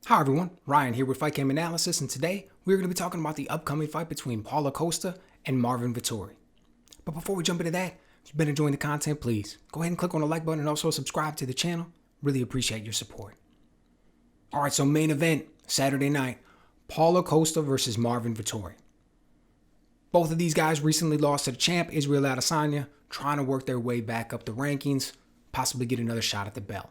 Hi everyone, Ryan here with Fight Game Analysis, and today we're going to be talking about the upcoming fight between Paulo Costa and Marvin Vettori. But before we jump into that, if you've been enjoying the content, please go ahead and click on the like button and also subscribe to the channel. Really appreciate your support. Alright, so main event, Saturday night, Paulo Costa versus Marvin Vettori. Both of these guys recently lost to the champ, Israel Adesanya, trying to work their way back up the rankings, possibly get another shot at the belt.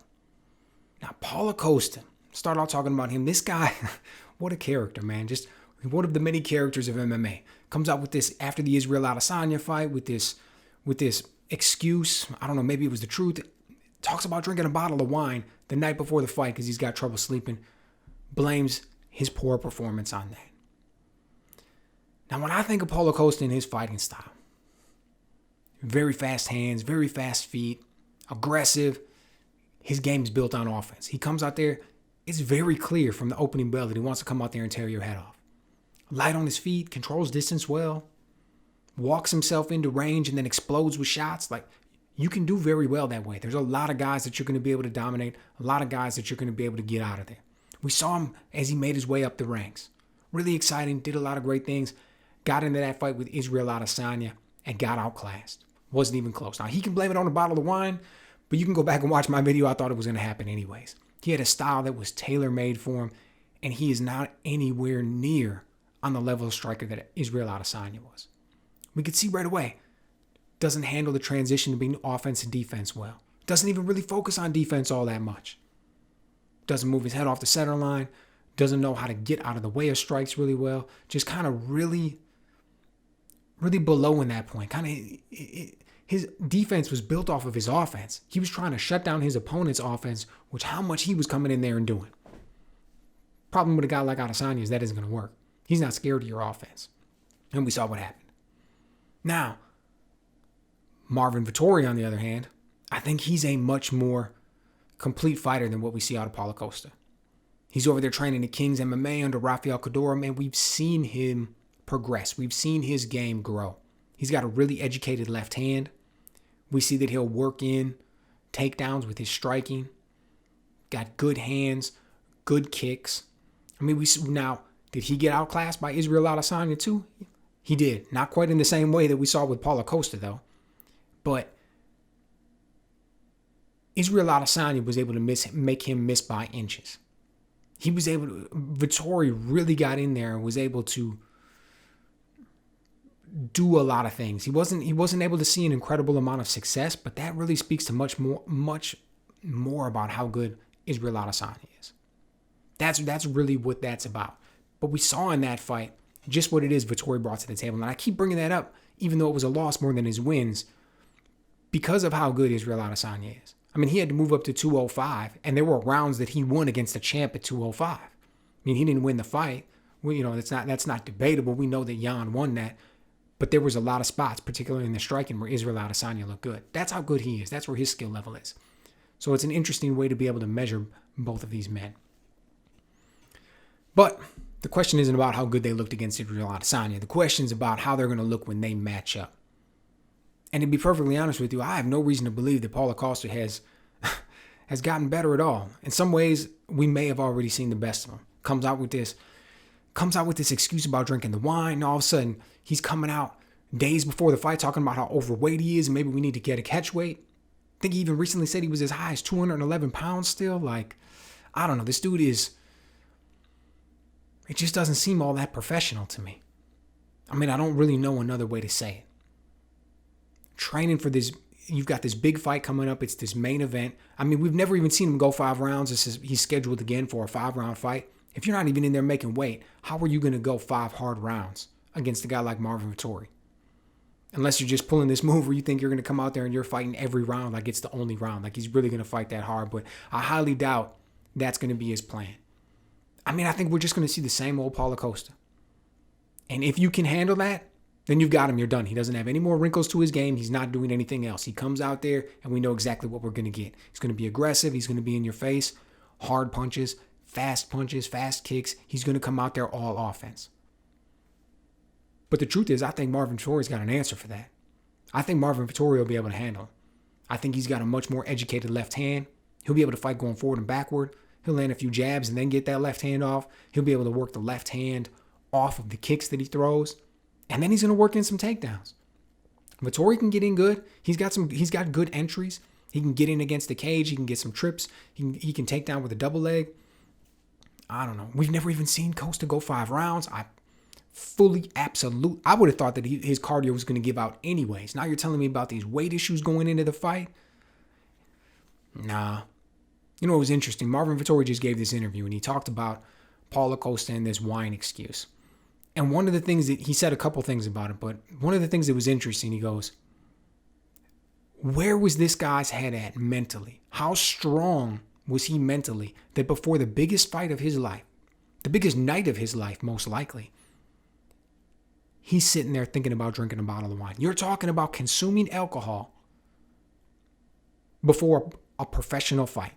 Now, Paulo Costa, start out talking about him. This guy, what a character, man. Just one of the many characters of MMA. Comes out with this after the Israel Adesanya fight with this excuse. I don't know, maybe it was the truth. Talks about drinking a bottle of wine the night before the fight because he's got trouble sleeping. Blames his poor performance on that. Now, when I think of Paulo Costa and his fighting style, very fast hands, very fast feet, aggressive. His game is built on offense. He comes out there. It's very clear from the opening bell that he wants to come out there and tear your head off. Light on his feet, controls distance well, walks himself into range and then explodes with shots. Like, you can do very well that way. There's a lot of guys that you're going to be able to dominate, a lot of guys that you're going to be able to get out of there. We saw him as he made his way up the ranks. Really exciting, did a lot of great things, got into that fight with Israel Adesanya and got outclassed. Wasn't even close. Now, he can blame it on a bottle of wine, but you can go back and watch my video. I thought it was going to happen anyways. He had a style that was tailor-made for him, and he is not anywhere near on the level of striker that Israel Adesanya was. We could see right away, doesn't handle the transition to being offense and defense well. Doesn't even really focus on defense all that much. Doesn't move his head off the center line. Doesn't know how to get out of the way of strikes really well. Just kind of really below in that point. His defense was built off of his offense. He was trying to shut down his opponent's offense, which how much he was coming in there and doing. Problem with a guy like Adesanya is that isn't going to work. He's not scared of your offense. And we saw what happened. Now, Marvin Vettori, on the other hand, I think he's a much more complete fighter than what we see out of Paulo Costa. He's over there training at King's MMA under Rafael Cordero. Man, we've seen him progress. We've seen his game grow. He's got a really educated left hand. We see that he'll work in takedowns with his striking. Got good hands, good kicks. I mean, now, did he get outclassed by Israel Adesanya too? He did. Not quite in the same way that we saw with Paulo Costa, though. But Israel Adesanya was able to make him miss by inches. Vettori really got in there and was able to do a lot of things. He wasn't able to see an incredible amount of success, but that really speaks to much more about how good Israel Adesanya is. That's really what that's about. But we saw in that fight just what it is Vettori brought to the table. And I keep bringing that up, even though it was a loss more than his wins, because of how good Israel Adesanya is. I mean, he had to move up to 205, and there were rounds that he won against the champ at 205. I mean, he didn't win the fight. Well, that's not debatable. We know that Jan won that. But there was a lot of spots, particularly in the striking, where Israel Adesanya looked good. That's how good he is. That's where his skill level is. So it's an interesting way to be able to measure both of these men. But the question isn't about how good they looked against Israel Adesanya. The question is about how they're going to look when they match up. And to be perfectly honest with you, I have no reason to believe that Paulo Costa has gotten better at all. In some ways, we may have already seen the best of him. Comes out with this excuse about drinking the wine, and all of a sudden, he's coming out days before the fight talking about how overweight he is and maybe we need to get a catch weight. I think he even recently said he was as high as 211 pounds still. Like, I don't know. This dude it just doesn't seem all that professional to me. I mean, I don't really know another way to say it. Training for this, you've got this big fight coming up. It's this main event. I mean, we've never even seen him go 5 rounds. He's scheduled again for a 5-round fight. If you're not even in there making weight, how are you going to go 5 hard rounds against a guy like Marvin Vettori? Unless you're just pulling this move where you think you're going to come out there and you're fighting every round like it's the only round. Like he's really going to fight that hard. But I highly doubt that's going to be his plan. I mean, I think we're just going to see the same old Paulo Costa. And if you can handle that, then you've got him. You're done. He doesn't have any more wrinkles to his game. He's not doing anything else. He comes out there and we know exactly what we're going to get. He's going to be aggressive. He's going to be in your face. Hard punches, fast kicks. He's going to come out there all offense. But the truth is, I think Marvin Vettori's got an answer for that. I think Marvin Vettori will be able to handle it. I think he's got a much more educated left hand. He'll be able to fight going forward and backward. He'll land a few jabs and then get that left hand off. He'll be able to work the left hand off of the kicks that he throws. And then he's going to work in some takedowns. Vettori can get in good. He's got good entries. He can get in against the cage. He can get some trips. He can take down with a double leg. I don't know. We've never even seen Costa go 5 rounds. I would have thought that his cardio was going to give out anyways. Now you're telling me about these weight issues going into the fight? Nah. You know what was interesting? Marvin Vettori just gave this interview and he talked about Paulo Costa and this wine excuse. And one of the things that he said a couple things about it, but one of the things that was interesting, he goes, where was this guy's head at mentally? How strong was he mentally that before the biggest fight of his life, the biggest night of his life, most likely, he's sitting there thinking about drinking a bottle of wine. You're talking about consuming alcohol before a professional fight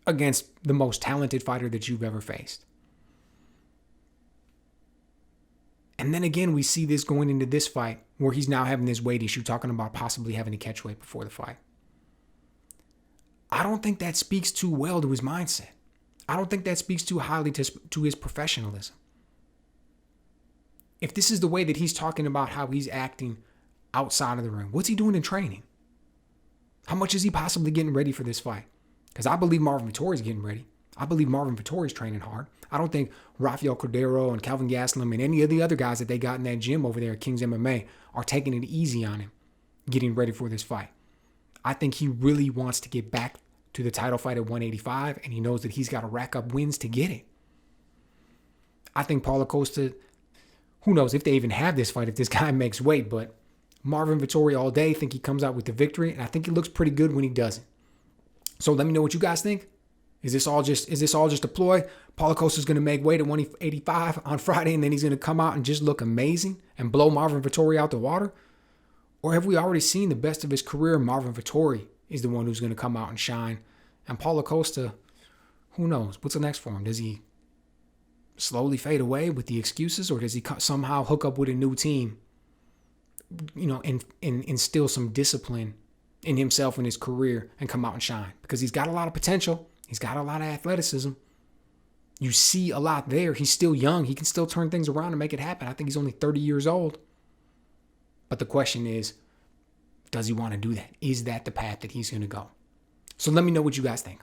against the most talented fighter that you've ever faced. And then again, we see this going into this fight where he's now having this weight issue, talking about possibly having to catch weight before the fight. I don't think that speaks too well to his mindset. I don't think that speaks too highly to his professionalism. If this is the way that he's talking about how he's acting outside of the ring, what's he doing in training? How much is he possibly getting ready for this fight? Because I believe Marvin Vettori is getting ready. I believe Marvin Vettori is training hard. I don't think Rafael Cordero and Calvin Gastelum and any of the other guys that they got in that gym over there at King's MMA are taking it easy on him, getting ready for this fight. I think he really wants to get back to the title fight at 185, and he knows that he's got to rack up wins to get it. I think Paulo Costa, who knows if they even have this fight, if this guy makes weight, but Marvin Vettori all day, think he comes out with the victory, and I think he looks pretty good when he doesn't. So let me know what you guys think. Is this all just a ploy? Paulo Costa's going to make weight at 185 on Friday, and then he's going to come out and just look amazing and blow Marvin Vettori out the water? Or have we already seen the best of his career? Marvin Vettori is the one who's going to come out and shine. And Paulo Costa, who knows? What's the next for him? Does he slowly fade away with the excuses, or does he somehow hook up with a new team, and instill some discipline in himself and his career and come out and shine? Because he's got a lot of potential. He's got a lot of athleticism. You see a lot there. He's still young. He can still turn things around and make it happen. I think he's only 30 years old. But the question is, does he want to do that? Is that the path that he's going to go? So let me know what you guys think.